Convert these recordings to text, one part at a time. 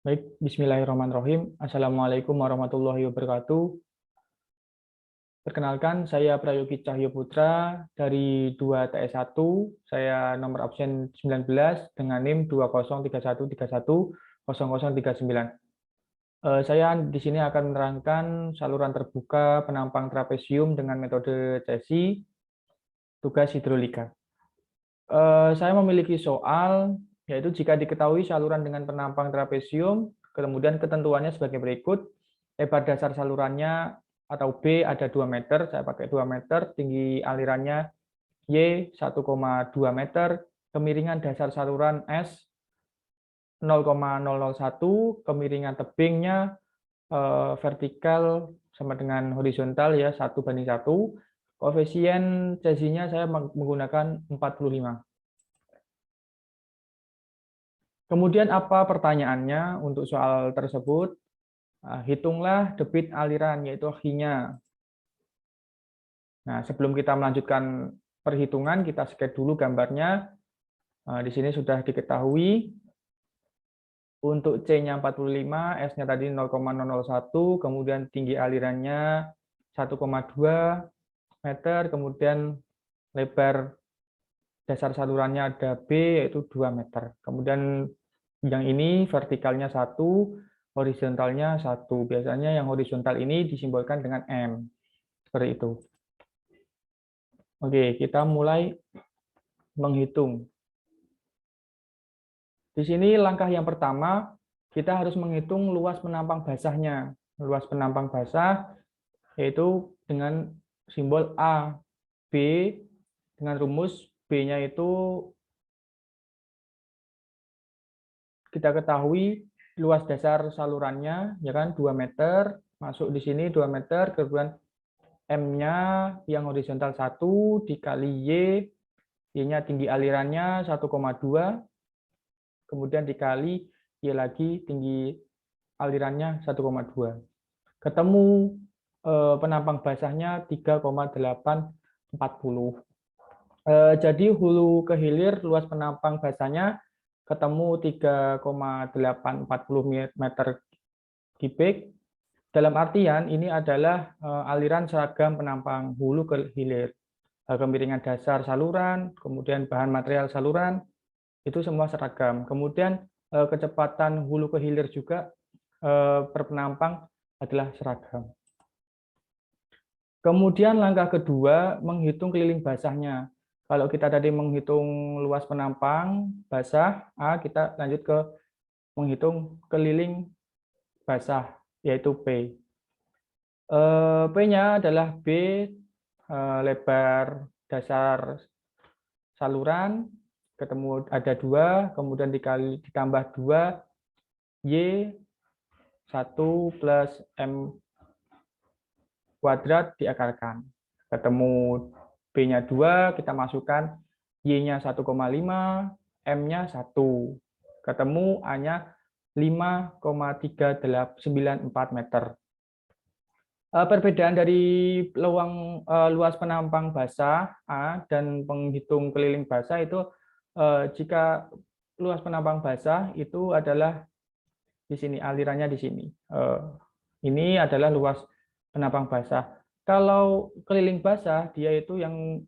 Baik, bismillahirrahmanirrahim. Assalamualaikum warahmatullahi wabarakatuh. Perkenalkan, saya Prayogi Cahyo Putra dari 2TS1. Saya nomor absen 19 dengan NIM 2031310039. Saya di sini akan menerangkan saluran terbuka penampang trapesium dengan metode CESI, tugas hidrolika. Saya memiliki soal, yaitu jika diketahui saluran dengan penampang trapesium, kemudian ketentuannya sebagai berikut. Lebar dasar salurannya atau B ada 2 meter, saya pakai 2 meter, tinggi alirannya Y 1,2 meter, kemiringan dasar saluran S 0,001, kemiringan tebingnya vertikal sama dengan horizontal ya 1:1. Koefisien CESI-nya saya menggunakan 45. Kemudian apa pertanyaannya untuk soal tersebut? Hitunglah debit aliran, yaitu H-nya. Nah, sebelum kita melanjutkan perhitungan, kita sketch dulu gambarnya. Di sini sudah diketahui. Untuk C-nya 45, S-nya tadi 0,001, kemudian tinggi alirannya 1,2 meter, kemudian lebar dasar salurannya ada B, yaitu 2 meter. Kemudian yang ini vertikalnya 1, horizontalnya 1. Biasanya yang horizontal ini disimbolkan dengan M. Seperti itu. Oke, kita mulai menghitung. Di sini langkah yang pertama, kita harus menghitung luas penampang basahnya. Luas penampang basah yaitu dengan simbol A, B, dengan rumus B-nya itu kita ketahui luas dasar salurannya, ya kan, 2 meter, masuk di sini 2 meter, kemudian M-nya yang horizontal 1 dikali Y-nya tinggi alirannya 1,2, kemudian dikali Y lagi tinggi alirannya 1,2. Ketemu penampang basahnya 3,840. Jadi hulu ke hilir luas penampang basahnya ketemu 3,840 meter kubik. Dalam artian ini adalah aliran seragam penampang hulu ke hilir. Kemiringan dasar saluran, kemudian bahan material saluran, itu semua seragam. Kemudian kecepatan hulu ke hilir juga per penampang adalah seragam. Kemudian langkah kedua, menghitung keliling basahnya. Kalau kita tadi menghitung luas penampang basah A, kita lanjut ke menghitung keliling basah, yaitu P. P-nya adalah B, lebar dasar saluran, ketemu ada 2, kemudian ditambah 2, Y 1 plus M kuadrat diakarkan. Ketemu B-nya 2, kita masukkan Y-nya 1,5, M-nya 1. Ketemu A-nya 5,394 meter. Perbedaan dari luas penampang basah A dan penghitung keliling basah itu jika luas penampang basah itu adalah di sini, alirannya di sini. Ini adalah luas penampang basah. Kalau keliling basah dia itu yang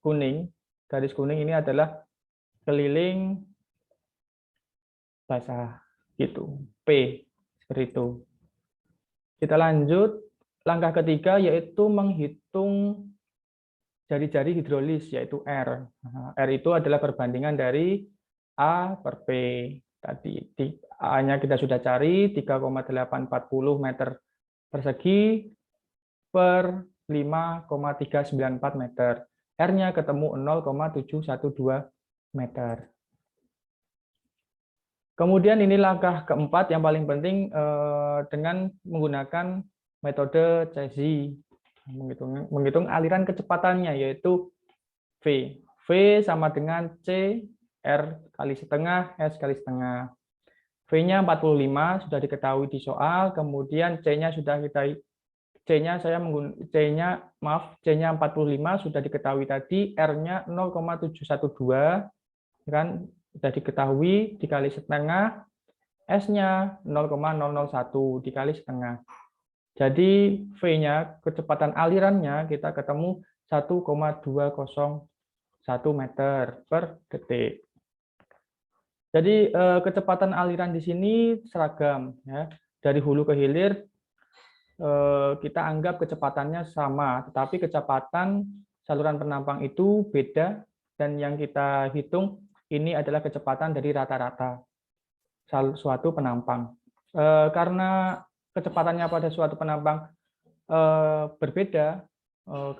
kuning, garis kuning ini adalah keliling basah gitu. P seperti itu. Kita lanjut. Langkah ketiga yaitu menghitung jari-jari hidrolis, yaitu R. R itu adalah perbandingan dari A per P. Tadi A-nya kita sudah cari 3,840 meter persegi per 5,394 meter. R-nya ketemu 0,712 meter. Kemudian ini langkah keempat yang paling penting dengan menggunakan metode CESI, menghitung aliran kecepatannya, yaitu V. V sama dengan C, R kali setengah, S kali setengah. V-nya 45 sudah diketahui di soal, kemudian C-nya sudah kita C-nya 45 sudah diketahui tadi, R-nya 0,712 kan sudah diketahui dikali setengah, S-nya 0,001 dikali setengah. Jadi V-nya, kecepatan alirannya, kita ketemu 1,201 meter per detik. Jadi kecepatan aliran di sini seragam, ya. Dari hulu ke hilir kita anggap kecepatannya sama, tetapi kecepatan saluran penampang itu beda, dan yang kita hitung ini adalah kecepatan dari rata-rata suatu penampang. Karena kecepatannya pada suatu penampang berbeda,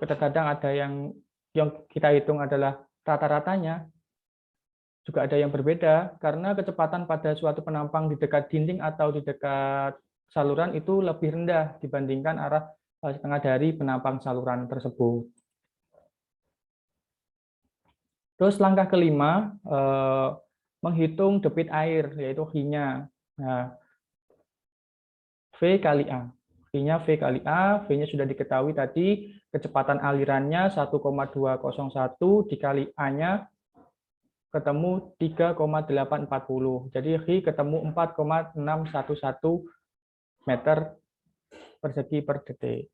kadang-kadang ada yang kita hitung adalah rata-ratanya, juga ada yang berbeda, karena kecepatan pada suatu penampang di dekat dinding atau di dekat saluran itu lebih rendah dibandingkan arah setengah dari penampang saluran tersebut. Terus langkah kelima, menghitung debit air, yaitu V-nya. Nah, V kali A. V-nya V kali A, V-nya sudah diketahui tadi, kecepatan alirannya 1,201 dikali A-nya ketemu 3,840. Jadi V ketemu 4,611 meter persegi per detik.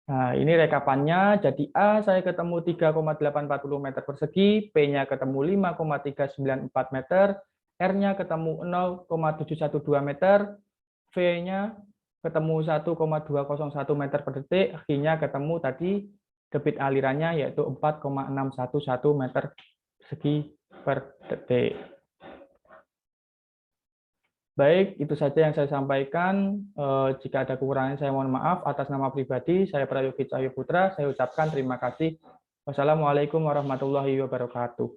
Nah, ini rekapannya. Jadi A saya ketemu 3,840 meter persegi, P-nya ketemu 5,394 meter, R-nya ketemu 0,712 meter, V-nya ketemu 1,201 meter per detik, H-nya ketemu tadi debit alirannya yaitu 4,611 meter persegi per detik. Baik, itu saja yang saya sampaikan. Jika ada kekurangan, saya mohon maaf. Atas nama pribadi, saya Prayogi Cahyo Putra, saya ucapkan terima kasih. Wassalamualaikum warahmatullahi wabarakatuh.